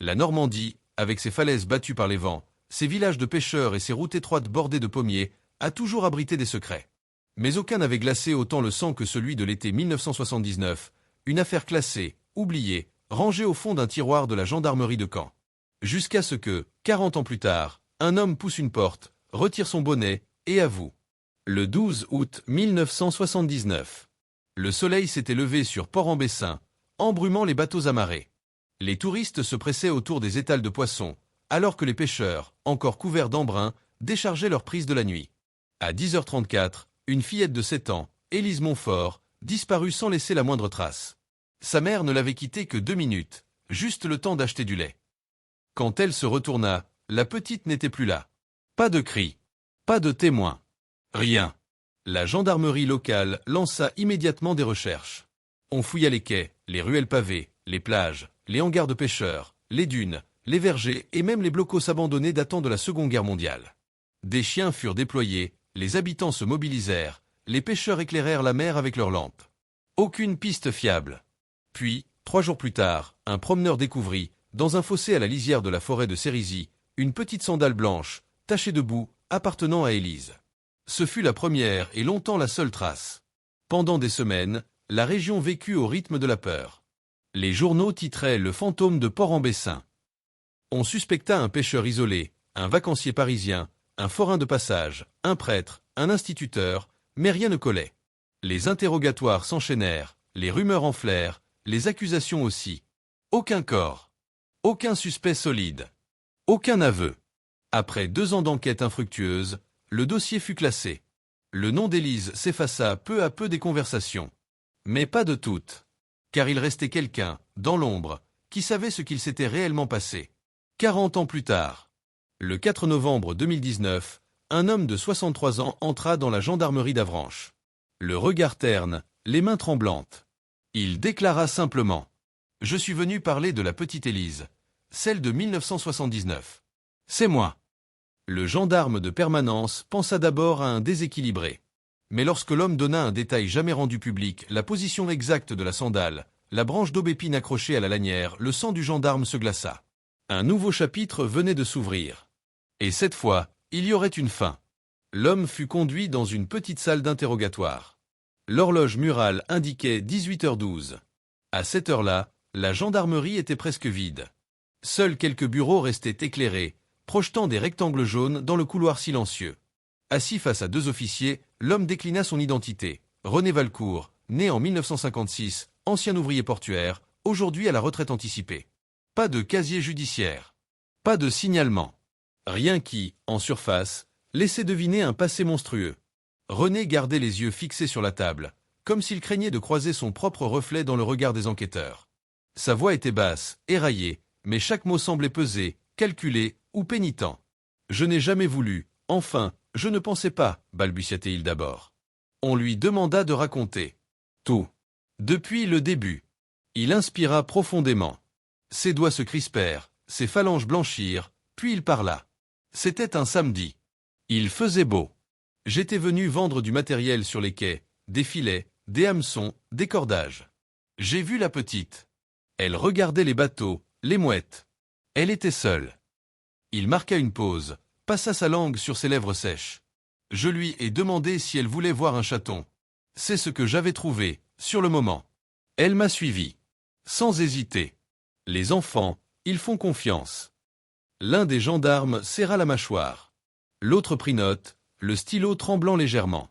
La Normandie, avec ses falaises battues par les vents, ses villages de pêcheurs et ses routes étroites bordées de pommiers, a toujours abrité des secrets. Mais aucun n'avait glacé autant le sang que celui de l'été 1979, une affaire classée, oubliée, rangée au fond d'un tiroir de la gendarmerie de Caen. Jusqu'à ce que, 40 ans plus tard, un homme pousse une porte, retire son bonnet, et avoue. Le 12 août 1979. Le soleil s'était levé sur Port-en-Bessin, embrumant les bateaux amarrés. Les touristes se pressaient autour des étals de poissons, alors que les pêcheurs, encore couverts d'embrun, déchargeaient leurs prises de la nuit. À 10h34, une fillette de 7 ans, Élise Montfort, disparut sans laisser la moindre trace. Sa mère ne l'avait quittée que 2 minutes, juste le temps d'acheter du lait. Quand elle se retourna, la petite n'était plus là. Pas de cri, pas de témoin, rien. La gendarmerie locale lança immédiatement des recherches. On fouilla les quais, les ruelles pavées, les plages, les hangars de pêcheurs, les dunes, les vergers et même les blocos abandonnés datant de la Seconde Guerre mondiale. Des chiens furent déployés, les habitants se mobilisèrent, les pêcheurs éclairèrent la mer avec leurs lampes. Aucune piste fiable. Puis, 3 jours plus tard, un promeneur découvrit, dans un fossé à la lisière de la forêt de Cérisy, une petite sandale blanche, tachée de boue, appartenant à Élise. Ce fut la première et longtemps la seule trace. Pendant des semaines, la région vécut au rythme de la peur. Les journaux titraient Le fantôme de Port-en-Bessin. On suspecta un pêcheur isolé, un vacancier parisien, un forain de passage, un prêtre, un instituteur, mais rien ne collait. Les interrogatoires s'enchaînèrent, les rumeurs enflèrent, les accusations aussi. Aucun corps. Aucun suspect solide. Aucun aveu. Après 2 ans d'enquête infructueuse, le dossier fut classé. Le nom d'Élise s'effaça peu à peu des conversations. Mais pas de toutes. Car il restait quelqu'un, dans l'ombre, qui savait ce qu'il s'était réellement passé. 40 ans plus tard. Le 4 novembre 2019, un homme de 63 ans entra dans la gendarmerie d'Avranches. Le regard terne, les mains tremblantes. Il déclara simplement « Je suis venu parler de la petite Élise, celle de 1979. C'est moi. » Le gendarme de permanence pensa d'abord à un déséquilibré. Mais lorsque l'homme donna un détail jamais rendu public, la position exacte de la sandale, la branche d'aubépine accrochée à la lanière, le sang du gendarme se glaça. Un nouveau chapitre venait de s'ouvrir. Et cette fois, il y aurait une fin. L'homme fut conduit dans une petite salle d'interrogatoire. L'horloge murale indiquait 18h12. À cette heure-là, la gendarmerie était presque vide. Seuls quelques bureaux restaient éclairés, projetant des rectangles jaunes dans le couloir silencieux. Assis face à 2 officiers, l'homme déclina son identité. René Valcourt, né en 1956, ancien ouvrier portuaire, aujourd'hui à la retraite anticipée. Pas de casier judiciaire. Pas de signalement. Rien qui, en surface, laissait deviner un passé monstrueux. René gardait les yeux fixés sur la table, comme s'il craignait de croiser son propre reflet dans le regard des enquêteurs. Sa voix était basse, éraillée, mais chaque mot semblait pesé, calculé ou pénitent. « Je n'ai jamais voulu, enfin, je ne pensais pas, balbutia-t-il d'abord. On lui demanda de raconter. Tout. Depuis le début. Il inspira profondément. Ses doigts se crispèrent, ses phalanges blanchirent, puis il parla. C'était un samedi. Il faisait beau. J'étais venu vendre du matériel sur les quais, des filets, des hameçons, des cordages. J'ai vu la petite. Elle regardait les bateaux, les mouettes. Elle était seule. Il marqua une pause, passa sa langue sur ses lèvres sèches. Je lui ai demandé si elle voulait voir un chaton. C'est ce que j'avais trouvé, sur le moment. Elle m'a suivi. Sans hésiter. Les enfants, ils font confiance. L'un des gendarmes serra la mâchoire. L'autre prit note, le stylo tremblant légèrement.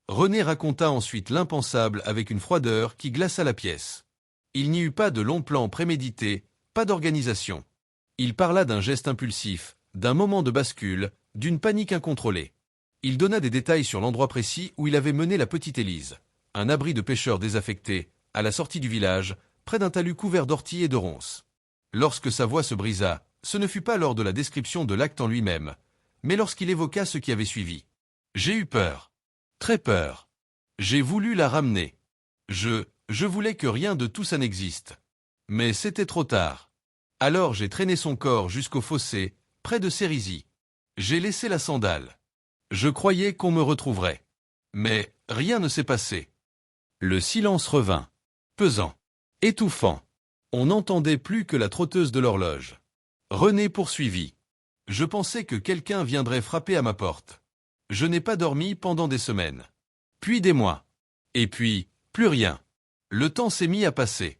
René raconta ensuite l'impensable avec une froideur qui glaça la pièce. Il n'y eut pas de long plan prémédité, pas d'organisation. Il parla d'un geste impulsif, d'un moment de bascule, d'une panique incontrôlée. Il donna des détails sur l'endroit précis où il avait mené la petite Élise. Un abri de pêcheurs désaffecté, à la sortie du village, près d'un talus couvert d'orties et de ronces. Lorsque sa voix se brisa, ce ne fut pas lors de la description de l'acte en lui-même, mais lorsqu'il évoqua ce qui avait suivi. J'ai eu peur. Très peur. J'ai voulu la ramener. Je voulais que rien de tout ça n'existe. Mais c'était trop tard. Alors j'ai traîné son corps jusqu'au fossé, près de Cérisy. J'ai laissé la sandale. Je croyais qu'on me retrouverait. Mais rien ne s'est passé. Le silence revint. Pesant. Étouffant. On n'entendait plus que la trotteuse de l'horloge. René poursuivit. Je pensais que quelqu'un viendrait frapper à ma porte. Je n'ai pas dormi pendant des semaines. Puis des mois. Et puis, plus rien. Le temps s'est mis à passer.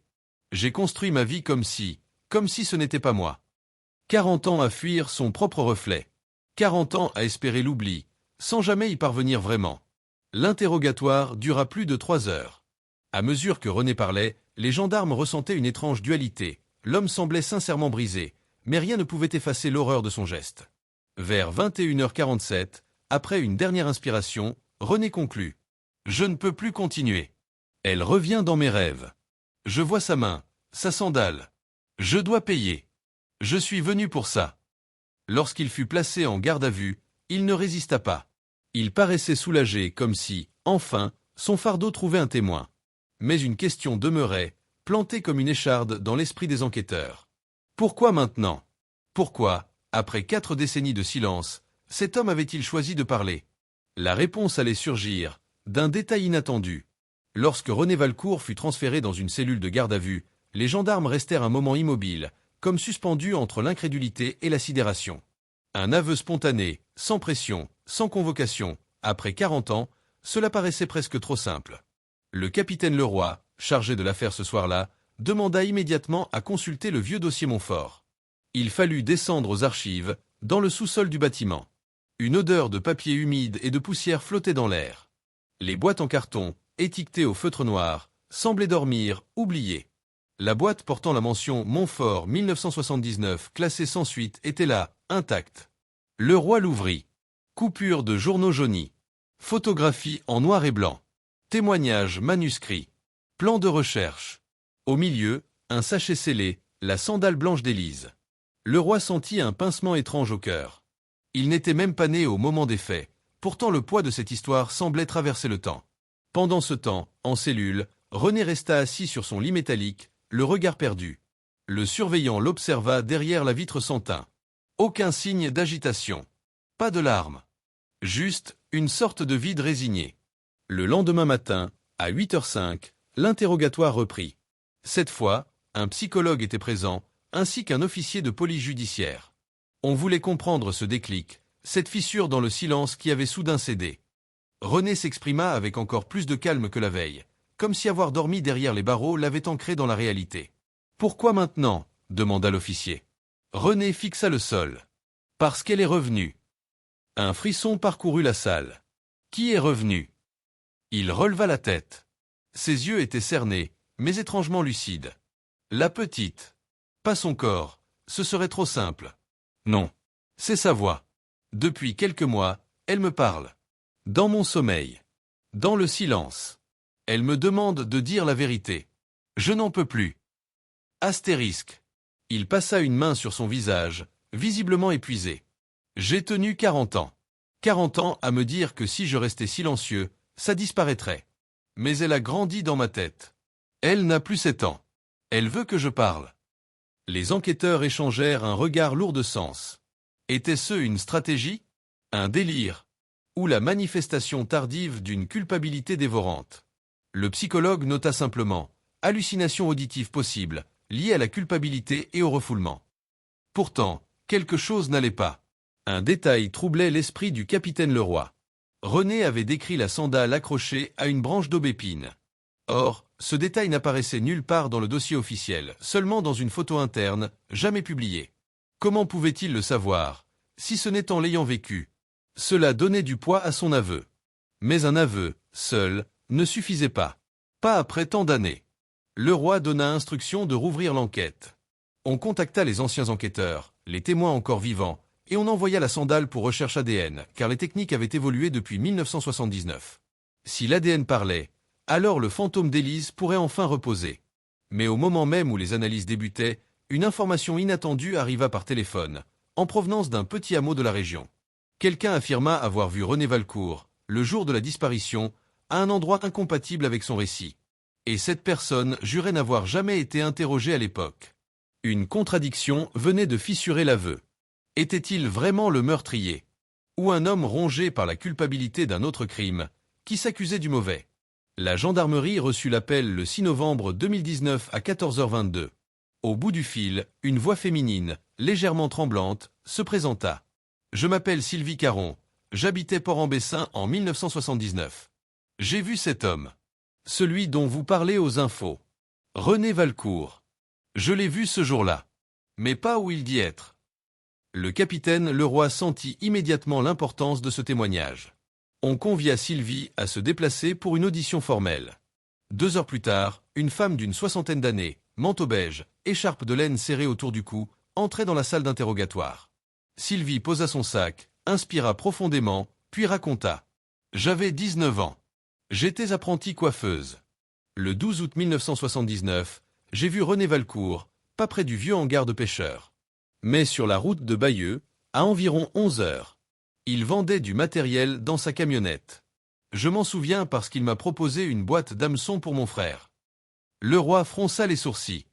J'ai construit ma vie comme si ce n'était pas moi. 40 ans à fuir son propre reflet. 40 ans à espérer l'oubli, sans jamais y parvenir vraiment. L'interrogatoire dura plus de 3 heures. À mesure que René parlait, les gendarmes ressentaient une étrange dualité. L'homme semblait sincèrement brisé, mais rien ne pouvait effacer l'horreur de son geste. Vers 21h47, après une dernière inspiration, René conclut. Je ne peux plus continuer. Elle revient dans mes rêves. Je vois sa main, sa sandale. Je dois payer. Je suis venu pour ça. Lorsqu'il fut placé en garde à vue, il ne résista pas. Il paraissait soulagé comme si, enfin, son fardeau trouvait un témoin. Mais une question demeurait, plantée comme une écharde dans l'esprit des enquêteurs. Pourquoi maintenant? Pourquoi, après 4 décennies de silence, cet homme avait-il choisi de parler? La réponse allait surgir, d'un détail inattendu. Lorsque René Valcourt fut transféré dans une cellule de garde à vue, les gendarmes restèrent un moment immobiles, comme suspendus entre l'incrédulité et la sidération. Un aveu spontané, sans pression, sans convocation, après 40 ans, cela paraissait presque trop simple. Le capitaine Leroy, chargé de l'affaire ce soir-là, demanda immédiatement à consulter le vieux dossier Montfort. Il fallut descendre aux archives, dans le sous-sol du bâtiment. Une odeur de papier humide et de poussière flottait dans l'air. Les boîtes en carton, étiquetées au feutre noir, semblaient dormir, oubliées. La boîte portant la mention Montfort 1979 classée sans suite était là, intacte. Leroy l'ouvrit. Coupure de journaux jaunis. Photographie en noir et blanc. Témoignages manuscrits. Plan de recherche. Au milieu, un sachet scellé, la sandale blanche d'Élise. Leroy sentit un pincement étrange au cœur. Il n'était même pas né au moment des faits, pourtant le poids de cette histoire semblait traverser le temps. Pendant ce temps, en cellule, René resta assis sur son lit métallique, le regard perdu. Le surveillant l'observa derrière la vitre sans teint. Aucun signe d'agitation. Pas de larmes. Juste une sorte de vide résigné. Le lendemain matin, à 8h05, l'interrogatoire reprit. Cette fois, un psychologue était présent, ainsi qu'un officier de police judiciaire. On voulait comprendre ce déclic, cette fissure dans le silence qui avait soudain cédé. René s'exprima avec encore plus de calme que la veille, comme si avoir dormi derrière les barreaux l'avait ancré dans la réalité. « Pourquoi maintenant » demanda l'officier. René fixa le sol. « Parce qu'elle est revenue. » Un frisson parcourut la salle. « Qui est revenu » Il releva la tête. Ses yeux étaient cernés, mais étrangement lucides. « La petite. » Pas son corps, ce serait trop simple. Non. C'est sa voix. Depuis quelques mois, elle me parle. Dans mon sommeil. Dans le silence. Elle me demande de dire la vérité. Je n'en peux plus. Astérisque. Il passa une main sur son visage, visiblement épuisé. J'ai tenu 40 ans. 40 ans à me dire que si je restais silencieux, ça disparaîtrait. Mais elle a grandi dans ma tête. Elle n'a plus 7 ans. Elle veut que je parle. Les enquêteurs échangèrent un regard lourd de sens. Était-ce une stratégie? Un délire? Ou la manifestation tardive d'une culpabilité dévorante? Le psychologue nota simplement « hallucination auditive possible, liée à la culpabilité et au refoulement ». Pourtant, quelque chose n'allait pas. Un détail troublait l'esprit du capitaine Leroy. René avait décrit la sandale accrochée à une branche d'aubépine. Or, ce détail n'apparaissait nulle part dans le dossier officiel, seulement dans une photo interne, jamais publiée. Comment pouvait-il le savoir, si ce n'est en l'ayant vécu? Cela donnait du poids à son aveu. Mais un aveu, seul, ne suffisait pas. Pas après tant d'années. Leroy donna instruction de rouvrir l'enquête. On contacta les anciens enquêteurs, les témoins encore vivants, et on envoya la sandale pour recherche ADN, car les techniques avaient évolué depuis 1979. Si l'ADN parlait, alors le fantôme d'Élise pourrait enfin reposer. Mais au moment même où les analyses débutaient, une information inattendue arriva par téléphone, en provenance d'un petit hameau de la région. Quelqu'un affirma avoir vu René Valcourt, le jour de la disparition, à un endroit incompatible avec son récit. Et cette personne jurait n'avoir jamais été interrogée à l'époque. Une contradiction venait de fissurer l'aveu. Était-il vraiment le meurtrier? Ou un homme rongé par la culpabilité d'un autre crime, qui s'accusait du mauvais? La gendarmerie reçut l'appel le 6 novembre 2019 à 14h22. Au bout du fil, une voix féminine, légèrement tremblante, se présenta. « Je m'appelle Sylvie Caron. J'habitais Port-en-Bessin en 1979. J'ai vu cet homme. Celui dont vous parlez aux infos. René Valcourt. Je l'ai vu ce jour-là. Mais pas où il dit être. » Le capitaine Leroy sentit immédiatement l'importance de ce témoignage. On convia Sylvie à se déplacer pour une audition formelle. 2 heures plus tard, une femme d'une 60aine d'années, manteau beige, écharpe de laine serrée autour du cou, entrait dans la salle d'interrogatoire. Sylvie posa son sac, inspira profondément, puis raconta. « J'avais 19 ans. J'étais apprentie coiffeuse. Le 12 août 1979, j'ai vu René Valcourt, pas près du vieux hangar de pêcheurs, mais sur la route de Bayeux, à environ 11 heures. Il vendait du matériel dans sa camionnette. Je m'en souviens parce qu'il m'a proposé une boîte d'hameçons pour mon frère. » Leroy fronça les sourcils.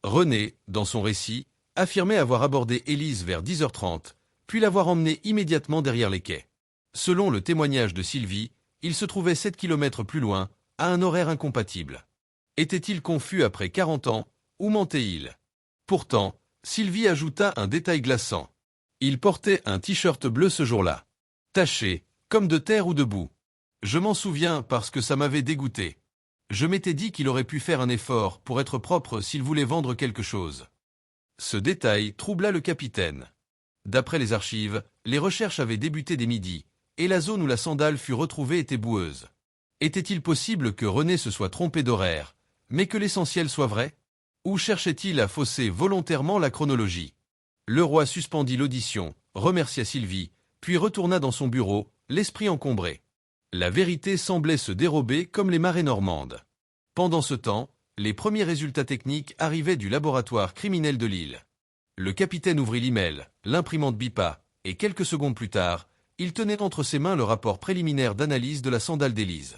René, dans son récit, affirmait avoir abordé Élise vers 10h30, puis l'avoir emmenée immédiatement derrière les quais. Selon le témoignage de Sylvie, il se trouvait 7 kilomètres plus loin, à un horaire incompatible. Était-il confus après 40 ans, ou mentait-il? Pourtant, Sylvie ajouta un détail glaçant. Il portait un t-shirt bleu ce jour-là. Taché, comme de terre ou de boue. Je m'en souviens parce que ça m'avait dégoûté. Je m'étais dit qu'il aurait pu faire un effort pour être propre s'il voulait vendre quelque chose. Ce détail troubla le capitaine. D'après les archives, les recherches avaient débuté dès midi, et la zone où la sandale fut retrouvée était boueuse. Était-il possible que René se soit trompé d'horaire, mais que l'essentiel soit vrai? Ou cherchait-il à fausser volontairement la chronologie? Leroy suspendit l'audition, remercia Sylvie, puis retourna dans son bureau, l'esprit encombré. La vérité semblait se dérober comme les marées normandes. Pendant ce temps, les premiers résultats techniques arrivaient du laboratoire criminel de Lille. Le capitaine ouvrit l'email, l'imprimante bipa, et quelques secondes plus tard, il tenait entre ses mains le rapport préliminaire d'analyse de la sandale d'Élise.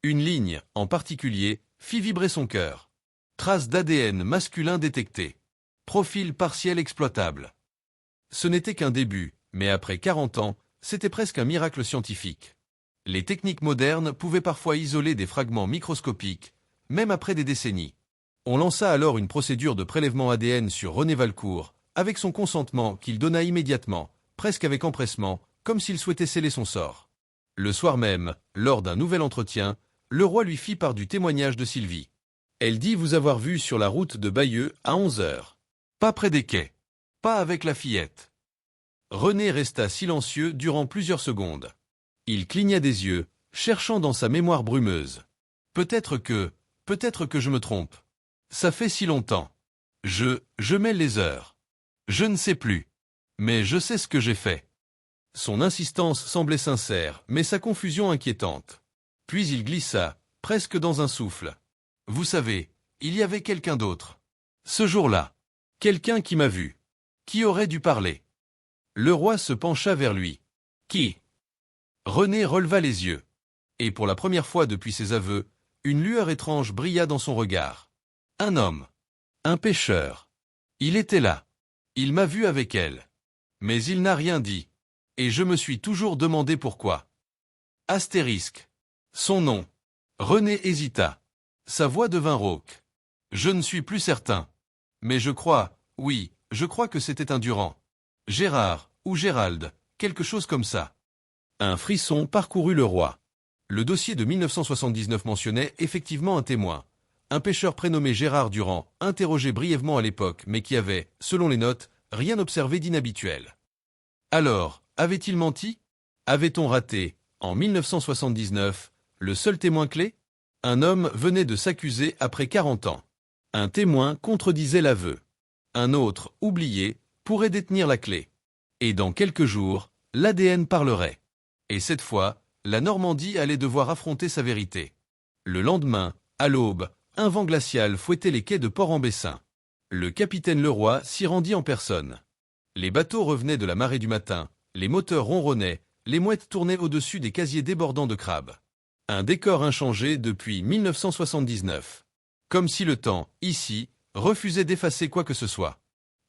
Une ligne, en particulier, fit vibrer son cœur. Traces d'ADN masculin détectées. Profil partiel exploitable. Ce n'était qu'un début, mais après 40 ans, c'était presque un miracle scientifique. Les techniques modernes pouvaient parfois isoler des fragments microscopiques, même après des décennies. On lança alors une procédure de prélèvement ADN sur René Valcourt, avec son consentement qu'il donna immédiatement, presque avec empressement, comme s'il souhaitait sceller son sort. Le soir même, lors d'un nouvel entretien, Leroy lui fit part du témoignage de Sylvie. Elle dit vous avoir vu sur la route de Bayeux à 11 heures. Pas près des quais. Pas avec la fillette. René resta silencieux durant plusieurs secondes. Il cligna des yeux, cherchant dans sa mémoire brumeuse. Peut-être que je me trompe. Ça fait si longtemps. Je mêle les heures. Je ne sais plus. Mais je sais ce que j'ai fait. Son insistance semblait sincère, mais sa confusion inquiétante. Puis il glissa, presque dans un souffle. Vous savez, il y avait quelqu'un d'autre. Ce jour-là. Quelqu'un qui m'a vu. Qui aurait dû parler. Leroy se pencha vers lui. Qui? René releva les yeux. Et pour la première fois depuis ses aveux, une lueur étrange brilla dans son regard. Un homme. Un pêcheur. Il était là. Il m'a vu avec elle. Mais il n'a rien dit. Et je me suis toujours demandé pourquoi. Astérisque. Son nom. René hésita. Sa voix devint rauque. Je ne suis plus certain. Mais je crois, oui, je crois que c'était un Durand. Gérard, ou Gérald, quelque chose comme ça. Un frisson parcourut Leroy. Le dossier de 1979 mentionnait effectivement un témoin. Un pêcheur prénommé Gérard Durand, interrogé brièvement à l'époque, mais qui avait, selon les notes, rien observé d'inhabituel. Alors, avait-il menti? Avait-on raté, en 1979, le seul témoin clé? Un homme venait de s'accuser après 40 ans. Un témoin contredisait l'aveu. Un autre, oublié, pourrait détenir la clé. Et dans quelques jours, l'ADN parlerait. Et cette fois, la Normandie allait devoir affronter sa vérité. Le lendemain, à l'aube, un vent glacial fouettait les quais de Port-en-Bessin. Le capitaine Leroy s'y rendit en personne. Les bateaux revenaient de la marée du matin, les moteurs ronronnaient, les mouettes tournaient au-dessus des casiers débordants de crabes. Un décor inchangé depuis 1979. Comme si le temps, ici, refusait d'effacer quoi que ce soit.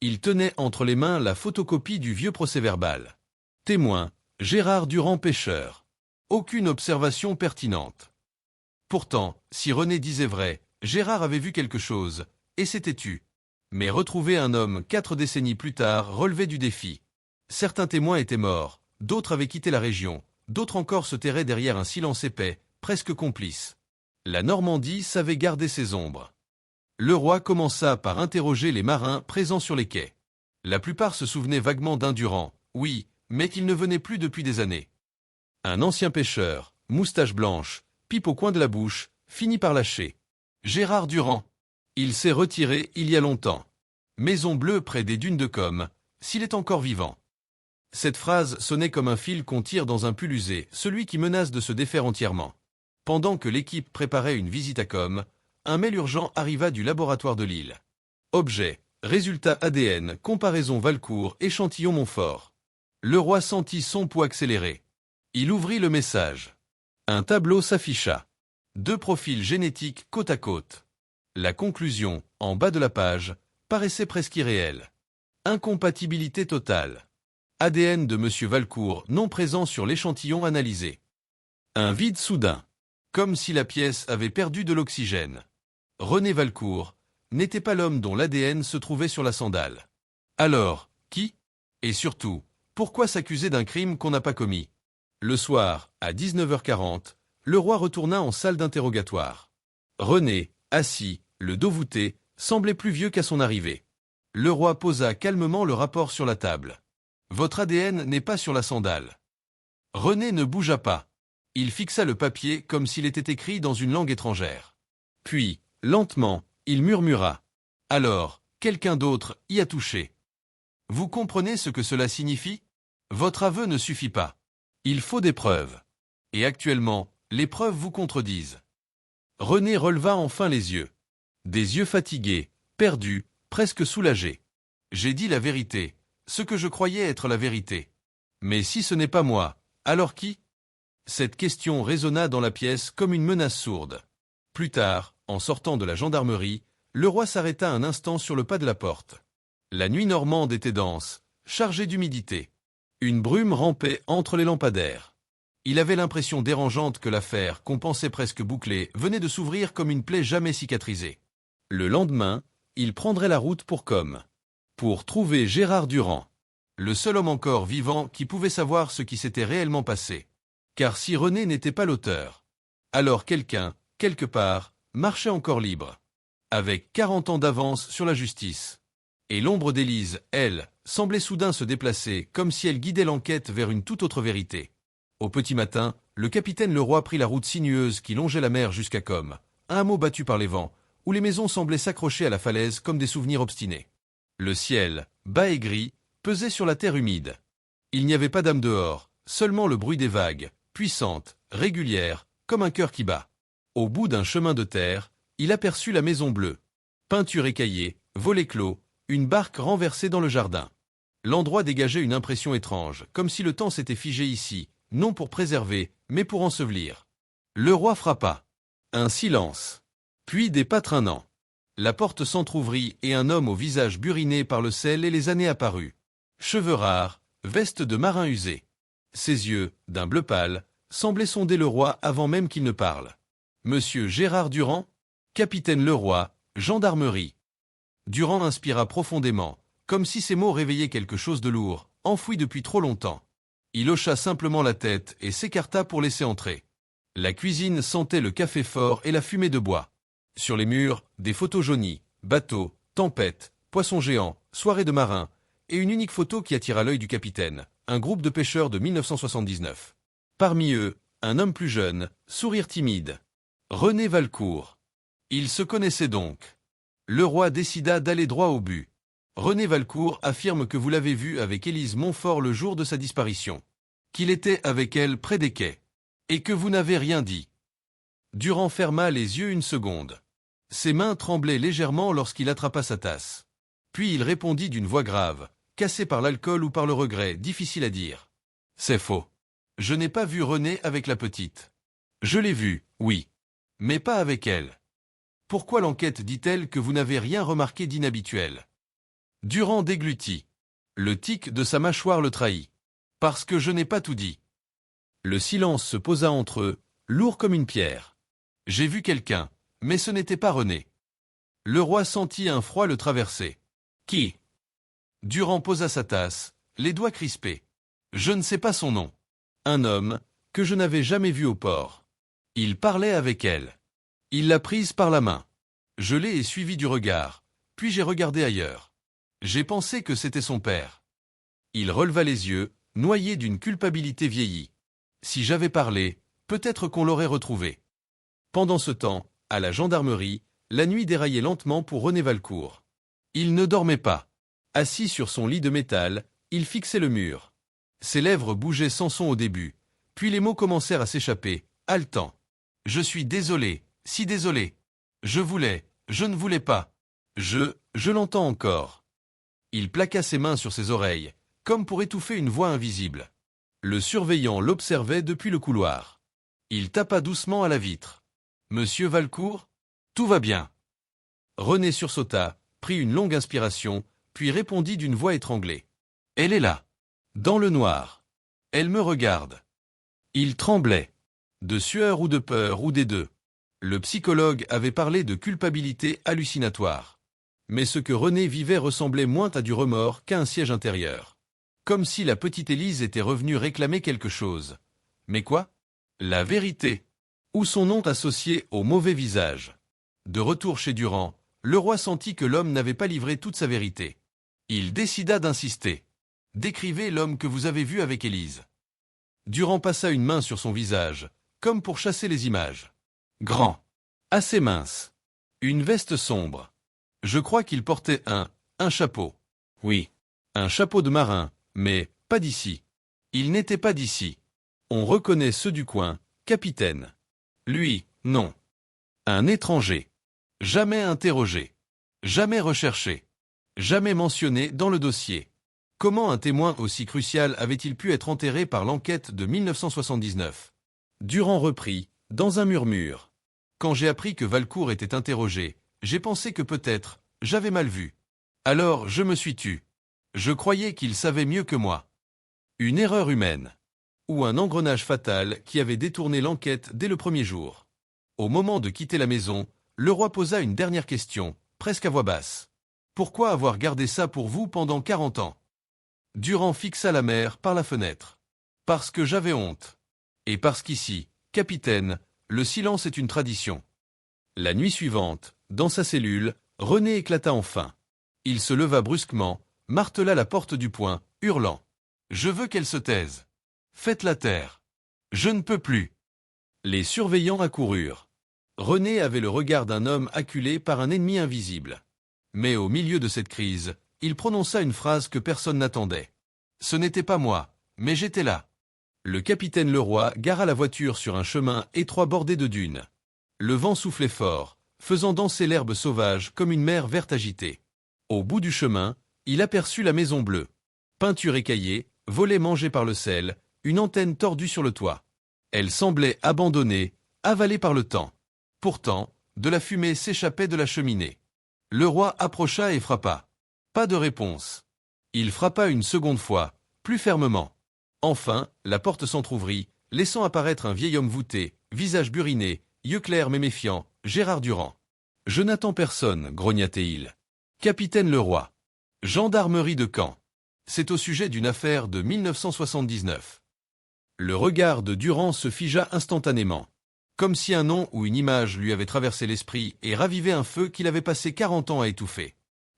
Il tenait entre les mains la photocopie du vieux procès-verbal. Témoin, Gérard Durand pêcheur. Aucune observation pertinente. Pourtant, si René disait vrai, Gérard avait vu quelque chose, et s'était tu. Mais retrouver un homme 4 décennies plus tard relevait du défi. Certains témoins étaient morts, d'autres avaient quitté la région, d'autres encore se terraient derrière un silence épais, presque complice. La Normandie savait garder ses ombres. Le roi commença par interroger les marins présents sur les quais. La plupart se souvenaient vaguement d'un Durand, oui, mais qu'il ne venait plus depuis des années. Un ancien pêcheur, moustache blanche, pipe au coin de la bouche, finit par lâcher. Gérard Durand. Il s'est retiré il y a longtemps. Maison Bleue près des dunes de Com, s'il est encore vivant. Cette phrase sonnait comme un fil qu'on tire dans un pull usé, celui qui menace de se défaire entièrement. Pendant que l'équipe préparait une visite à Com, un mail urgent arriva du laboratoire de Lille. Objet, résultat ADN, comparaison Valcourt, échantillon Montfort. Le roi sentit son pouls accélérer. Il ouvrit le message. Un tableau s'afficha. 2 profils génétiques côte à côte. La conclusion, en bas de la page, paraissait presque irréelle. Incompatibilité totale. ADN de M. Valcourt non présent sur l'échantillon analysé. Un vide soudain. Comme si la pièce avait perdu de l'oxygène. René Valcourt n'était pas l'homme dont l'ADN se trouvait sur la sandale. Alors, qui? Et surtout, pourquoi s'accuser d'un crime qu'on n'a pas commis? Le soir, à 19h40, le roi retourna en salle d'interrogatoire. René, assis, le dos voûté, semblait plus vieux qu'à son arrivée. Le roi posa calmement le rapport sur la table. Votre ADN n'est pas sur la sandale. René ne bougea pas. Il fixa le papier comme s'il était écrit dans une langue étrangère. Puis, lentement, il murmura. Alors, quelqu'un d'autre y a touché. Vous comprenez ce que cela signifie? Votre aveu ne suffit pas. Il faut des preuves. Et actuellement, les preuves vous contredisent. René releva enfin les yeux. Des yeux fatigués, perdus, presque soulagés. J'ai dit la vérité, ce que je croyais être la vérité. Mais si ce n'est pas moi, alors qui? Cette question résonna dans la pièce comme une menace sourde. Plus tard, en sortant de la gendarmerie, le roi s'arrêta un instant sur le pas de la porte. La nuit normande était dense, chargée d'humidité. Une brume rampait entre les lampadaires. Il avait l'impression dérangeante que l'affaire, qu'on pensait presque bouclée, venait de s'ouvrir comme une plaie jamais cicatrisée. Le lendemain, il prendrait la route pour Com. Pour trouver Gérard Durand. Le seul homme encore vivant qui pouvait savoir ce qui s'était réellement passé. Car si René n'était pas l'auteur, alors quelqu'un, quelque part, marchait encore libre. Avec 40 ans d'avance sur la justice. Et l'ombre d'Élise, elle, semblait soudain se déplacer, comme si elle guidait l'enquête vers une toute autre vérité. Au petit matin, le capitaine Leroy prit la route sinueuse qui longeait la mer jusqu'à Com, un hameau battu par les vents, où les maisons semblaient s'accrocher à la falaise comme des souvenirs obstinés. Le ciel, bas et gris, pesait sur la terre humide. Il n'y avait pas d'âme dehors, seulement le bruit des vagues, puissantes, régulières, comme un cœur qui bat. Au bout d'un chemin de terre, il aperçut la Maison Bleue. Peinture écaillée, volets clos, une barque renversée dans le jardin. L'endroit dégageait une impression étrange, comme si le temps s'était figé ici, non pour préserver, mais pour ensevelir. Le roi frappa. Un silence. Puis des pas traînants. La porte s'entr'ouvrit et un homme au visage buriné par le sel et les années apparut. Cheveux rares, veste de marin usé. Ses yeux, d'un bleu pâle, semblaient sonder le roi avant même qu'il ne parle. Monsieur Gérard Durand, capitaine Leroy, gendarmerie. Durand inspira profondément, comme si ces mots réveillaient quelque chose de lourd, enfoui depuis trop longtemps. Il hocha simplement la tête et s'écarta pour laisser entrer. La cuisine sentait le café fort et la fumée de bois. Sur les murs, des photos jaunies, bateaux, tempêtes, poissons géants, soirées de marins, et une unique photo qui attira l'œil du capitaine, un groupe de pêcheurs de 1979. Parmi eux, un homme plus jeune, sourire timide. René Valcourt. Ils se connaissaient donc. Le roi décida d'aller droit au but. René Valcourt affirme que vous l'avez vu avec Élise Montfort le jour de sa disparition. Qu'il était avec elle près des quais. Et que vous n'avez rien dit. Durand ferma les yeux une seconde. Ses mains tremblaient légèrement lorsqu'il attrapa sa tasse. Puis il répondit d'une voix grave, cassée par l'alcool ou par le regret, difficile à dire. C'est faux. Je n'ai pas vu René avec la petite. Je l'ai vue, oui. Mais pas avec elle. Pourquoi l'enquête dit-elle que vous n'avez rien remarqué d'inhabituel? Durand déglutit. Le tic de sa mâchoire le trahit. Parce que je n'ai pas tout dit. Le silence se posa entre eux, lourd comme une pierre. J'ai vu quelqu'un, mais ce n'était pas René. Le roi sentit un froid le traverser. Qui? Durand posa sa tasse, les doigts crispés. Je ne sais pas son nom. Un homme, que je n'avais jamais vu au port. Il parlait avec elle. Il l'a prise par la main. Je l'ai suivie du regard, puis j'ai regardé ailleurs. J'ai pensé que c'était son père. Il releva les yeux, noyé d'une culpabilité vieillie. Si j'avais parlé, peut-être qu'on l'aurait retrouvé. Pendant ce temps, à la gendarmerie, la nuit déraillait lentement pour René Valcourt. Il ne dormait pas. Assis sur son lit de métal, il fixait le mur. Ses lèvres bougeaient sans son au début, puis les mots commencèrent à s'échapper, haletants. Je suis désolé, si désolé. Je ne voulais pas. Je l'entends encore. Il plaqua ses mains sur ses oreilles, comme pour étouffer une voix invisible. Le surveillant l'observait depuis le couloir. Il tapa doucement à la vitre. Monsieur Valcourt? Tout va bien. René sursauta, prit une longue inspiration, puis répondit d'une voix étranglée. Elle est là. Dans le noir. Elle me regarde. Il tremblait. De sueur ou de peur ou des deux. Le psychologue avait parlé de culpabilité hallucinatoire. Mais ce que René vivait ressemblait moins à du remords qu'à un siège intérieur. Comme si la petite Élise était revenue réclamer quelque chose. Mais quoi? La vérité. Ou son nom associé au mauvais visage. De retour chez Durand, le roi sentit que l'homme n'avait pas livré toute sa vérité. Il décida d'insister. Décrivez l'homme que vous avez vu avec Élise. Durand passa une main sur son visage, comme pour chasser les images. Grand. Assez mince. Une veste sombre. Je crois qu'il portait un chapeau. Oui. Un chapeau de marin, mais pas d'ici. Il n'était pas d'ici. On reconnaît ceux du coin, capitaine. Lui, non. Un étranger. Jamais interrogé. Jamais recherché. Jamais mentionné dans le dossier. Comment un témoin aussi crucial avait-il pu être enterré par l'enquête de 1979? Durand reprit, dans un murmure. Quand j'ai appris que Valcourt était interrogé, j'ai pensé que peut-être, j'avais mal vu. Alors je me suis tu. Je croyais qu'il savait mieux que moi. Une erreur humaine. Ou un engrenage fatal qui avait détourné l'enquête dès le premier jour. Au moment de quitter la maison, le roi posa une dernière question, presque à voix basse. Pourquoi avoir gardé ça pour vous pendant 40 ans? Durand fixa la mer par la fenêtre. Parce que j'avais honte. Et parce qu'ici, capitaine, le silence est une tradition. La nuit suivante, dans sa cellule, René éclata enfin. Il se leva brusquement, martela la porte du poing, hurlant. Je veux qu'elle se taise. Faites-la taire. Je ne peux plus. Les surveillants accoururent. René avait le regard d'un homme acculé par un ennemi invisible. Mais au milieu de cette crise, il prononça une phrase que personne n'attendait. Ce n'était pas moi, mais j'étais là. Le capitaine Leroy gara la voiture sur un chemin étroit bordé de dunes. Le vent soufflait fort, faisant danser l'herbe sauvage comme une mer verte agitée. Au bout du chemin, il aperçut la Maison Bleue. Peinture écaillée, volets mangés par le sel, une antenne tordue sur le toit. Elle semblait abandonnée, avalée par le temps. Pourtant, de la fumée s'échappait de la cheminée. Le roi approcha et frappa. Pas de réponse. Il frappa une seconde fois, plus fermement. Enfin, la porte s'entr'ouvrit, laissant apparaître un vieil homme voûté, visage buriné, yeux clairs mais méfiants, Gérard Durand. « Je n'attends personne, grogna-t-il. Capitaine Leroy. Gendarmerie de Caen. C'est au sujet d'une affaire de 1979. » Le regard de Durand se figea instantanément. Comme si un nom ou une image lui avait traversé l'esprit et ravivé un feu qu'il avait passé 40 ans à étouffer.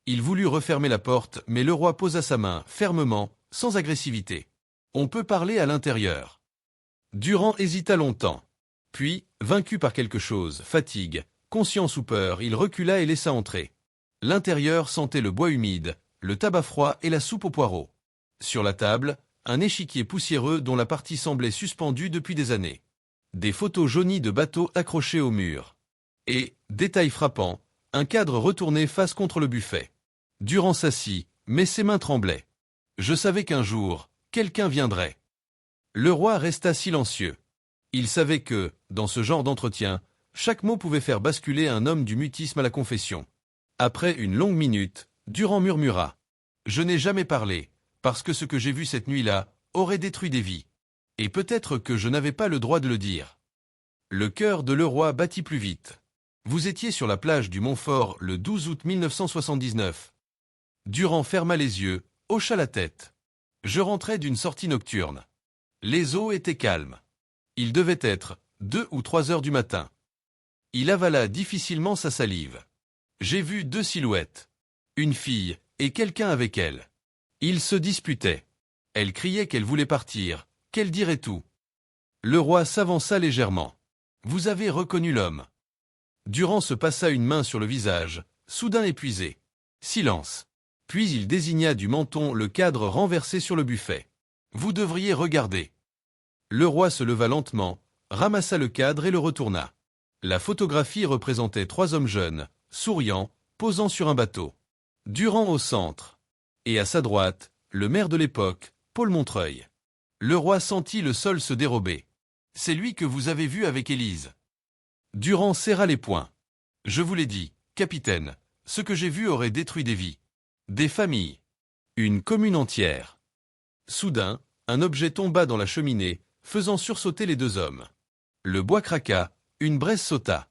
Il voulut refermer la porte, mais le roi posa sa main, fermement, sans agressivité. On peut parler à l'intérieur. Durand hésita longtemps. Puis, vaincu par quelque chose, fatigue, conscience ou peur, il recula et laissa entrer. L'intérieur sentait le bois humide, le tabac froid et la soupe aux poireaux. Sur la table, un échiquier poussiéreux dont la partie semblait suspendue depuis des années. Des photos jaunies de bateaux accrochés au mur. Et, détail frappant, un cadre retourné face contre le buffet. Durand s'assit, mais ses mains tremblaient. Je savais qu'un jour, quelqu'un viendrait. Le roi resta silencieux. Il savait que, dans ce genre d'entretien, chaque mot pouvait faire basculer un homme du mutisme à la confession. Après une longue minute, Durand murmura. Je n'ai jamais parlé, parce que ce que j'ai vu cette nuit-là aurait détruit des vies. Et peut-être que je n'avais pas le droit de le dire. Le cœur de Leroy battit plus vite. Vous étiez sur la plage du Montfort le 12 août 1979. Durand ferma les yeux, hocha la tête. Je rentrais d'une sortie nocturne. Les eaux étaient calmes. Il devait être 2 ou 3 heures du matin. Il avala difficilement sa salive. J'ai vu 2 silhouettes. Une fille, et quelqu'un avec elle. Ils se disputaient. Elle criait qu'elle voulait partir, qu'elle dirait tout. Le roi s'avança légèrement. Vous avez reconnu l'homme. Durand se passa une main sur le visage, soudain épuisé. Silence. Puis il désigna du menton le cadre renversé sur le buffet. Vous devriez regarder. Le roi se leva lentement, ramassa le cadre et le retourna. La photographie représentait 3 hommes jeunes, souriants, posant sur un bateau. Durand au centre. Et à sa droite, le maire de l'époque, Paul Montreuil. Le roi sentit le sol se dérober. C'est lui que vous avez vu avec Élise. Durand serra les poings. Je vous l'ai dit, capitaine, ce que j'ai vu aurait détruit des vies. Des familles. Une commune entière. Soudain, un objet tomba dans la cheminée, faisant sursauter les 2 hommes. Le bois craqua, une braise sauta.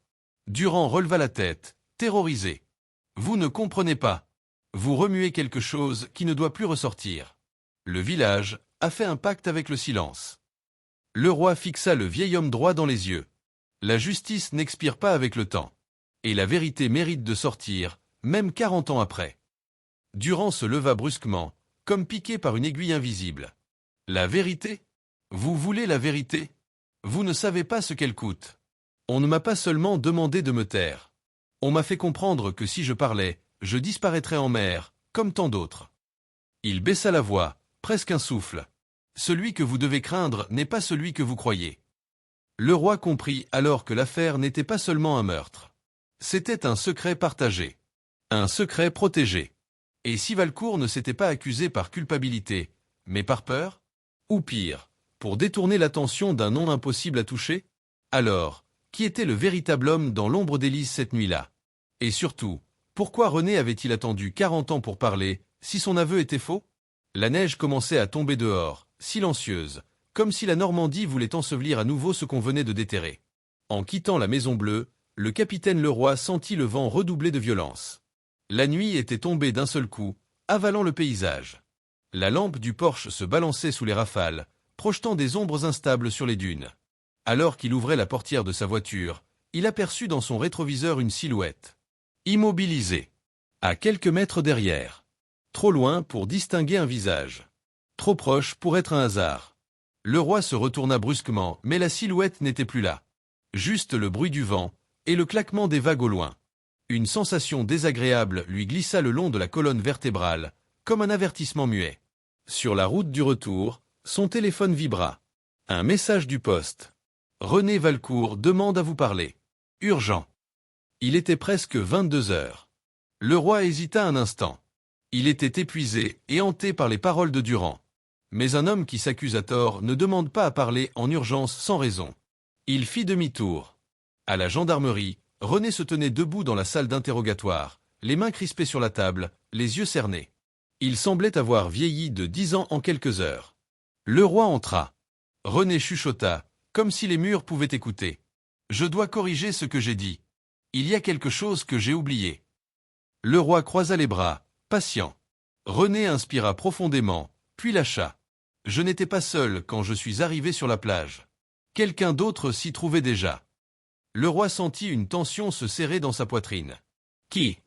Durand releva la tête, terrorisé. Vous ne comprenez pas. Vous remuez quelque chose qui ne doit plus ressortir. Le village a fait un pacte avec le silence. Le roi fixa le vieil homme droit dans les yeux. La justice n'expire pas avec le temps. Et la vérité mérite de sortir, même 40 ans après. Durand se leva brusquement, comme piqué par une aiguille invisible. La vérité? Vous voulez la vérité? Vous ne savez pas ce qu'elle coûte. On ne m'a pas seulement demandé de me taire. On m'a fait comprendre que si je parlais, je disparaîtrais en mer, comme tant d'autres. Il baissa la voix, presque un souffle. Celui que vous devez craindre n'est pas celui que vous croyez. Le roi comprit alors que l'affaire n'était pas seulement un meurtre. C'était un secret partagé. Un secret protégé. Et si Valcourt ne s'était pas accusé par culpabilité, mais par peur? Ou pire, pour détourner l'attention d'un nom impossible à toucher? Alors, qui était le véritable homme dans l'ombre d'Élise cette nuit-là? Et surtout, pourquoi René avait-il attendu 40 ans pour parler, si son aveu était faux? La neige commençait à tomber dehors, silencieuse, comme si la Normandie voulait ensevelir à nouveau ce qu'on venait de déterrer. En quittant la Maison Bleue, le capitaine Leroy sentit le vent redoubler de violence. La nuit était tombée d'un seul coup, avalant le paysage. La lampe du Porsche se balançait sous les rafales, projetant des ombres instables sur les dunes. Alors qu'il ouvrait la portière de sa voiture, il aperçut dans son rétroviseur une silhouette. Immobilisée. À quelques mètres derrière. Trop loin pour distinguer un visage. Trop proche pour être un hasard. Le roi se retourna brusquement, mais la silhouette n'était plus là. Juste le bruit du vent, et le claquement des vagues au loin. Une sensation désagréable lui glissa le long de la colonne vertébrale, comme un avertissement muet. Sur la route du retour, son téléphone vibra. Un message du poste. René Valcourt demande à vous parler. Urgent. Il était presque 22 heures. Le roi hésita un instant. Il était épuisé et hanté par les paroles de Durand. Mais un homme qui s'accuse à tort ne demande pas à parler en urgence sans raison. Il fit demi-tour. À la gendarmerie, René se tenait debout dans la salle d'interrogatoire, les mains crispées sur la table, les yeux cernés. Il semblait avoir vieilli de 10 ans en quelques heures. Le roi entra. René chuchota, comme si les murs pouvaient écouter. « Je dois corriger ce que j'ai dit. Il y a quelque chose que j'ai oublié. » Le roi croisa les bras, patient. René inspira profondément, puis lâcha. « Je n'étais pas seul quand je suis arrivé sur la plage. Quelqu'un d'autre s'y trouvait déjà. » Le roi sentit une tension se serrer dans sa poitrine. « Qui »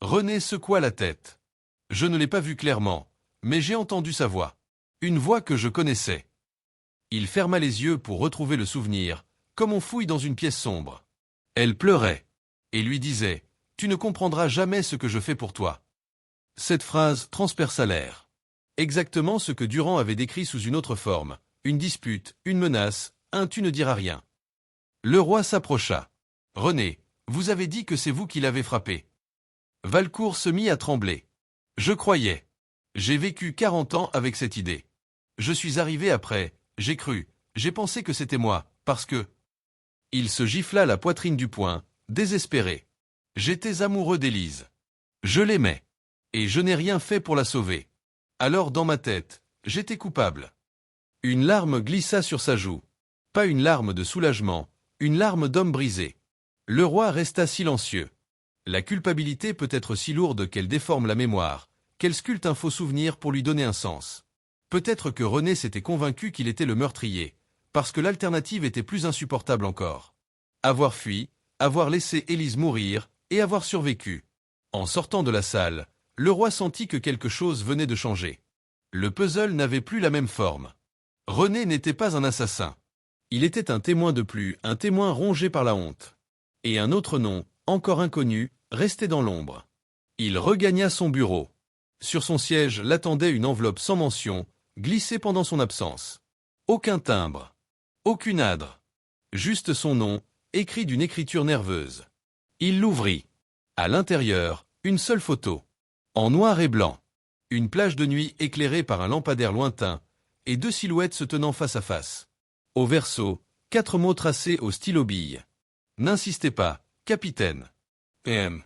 René secoua la tête. « Je ne l'ai pas vu clairement, mais j'ai entendu sa voix. Une voix que je connaissais. » Il ferma les yeux pour retrouver le souvenir, comme on fouille dans une pièce sombre. Elle pleurait, et lui disait « Tu ne comprendras jamais ce que je fais pour toi. » Cette phrase transperça l'air. Exactement ce que Durand avait décrit sous une autre forme, une dispute, une menace, un « tu ne diras rien ». Le roi s'approcha. « René, vous avez dit que c'est vous qui l'avez frappé. » Valcourt se mit à trembler. « Je croyais. J'ai vécu 40 ans avec cette idée. Je suis arrivé après, j'ai cru, j'ai pensé que c'était moi, parce que... » Il se gifla la poitrine du poing, désespéré. « J'étais amoureux d'Élise. Je l'aimais. Et je n'ai rien fait pour la sauver. Alors dans ma tête, j'étais coupable. » Une larme glissa sur sa joue. Pas une larme de soulagement, une larme d'homme brisé. Le roi resta silencieux. La culpabilité peut être si lourde qu'elle déforme la mémoire, qu'elle sculpte un faux souvenir pour lui donner un sens. Peut-être que René s'était convaincu qu'il était le meurtrier, parce que l'alternative était plus insupportable encore. Avoir fui, avoir laissé Élise mourir, et avoir survécu. En sortant de la salle, le roi sentit que quelque chose venait de changer. Le puzzle n'avait plus la même forme. René n'était pas un assassin. Il était un témoin de plus, un témoin rongé par la honte. Et un autre nom, encore inconnu, restait dans l'ombre. Il regagna son bureau. Sur son siège l'attendait une enveloppe sans mention, glissée pendant son absence. Aucun timbre. Aucune adre. Juste son nom, écrit d'une écriture nerveuse. Il l'ouvrit. À l'intérieur, une seule photo. En noir et blanc. Une plage de nuit éclairée par un lampadaire lointain, et 2 silhouettes se tenant face à face. Au verso, 4 mots tracés au stylo bille. N'insistez pas, capitaine. PM.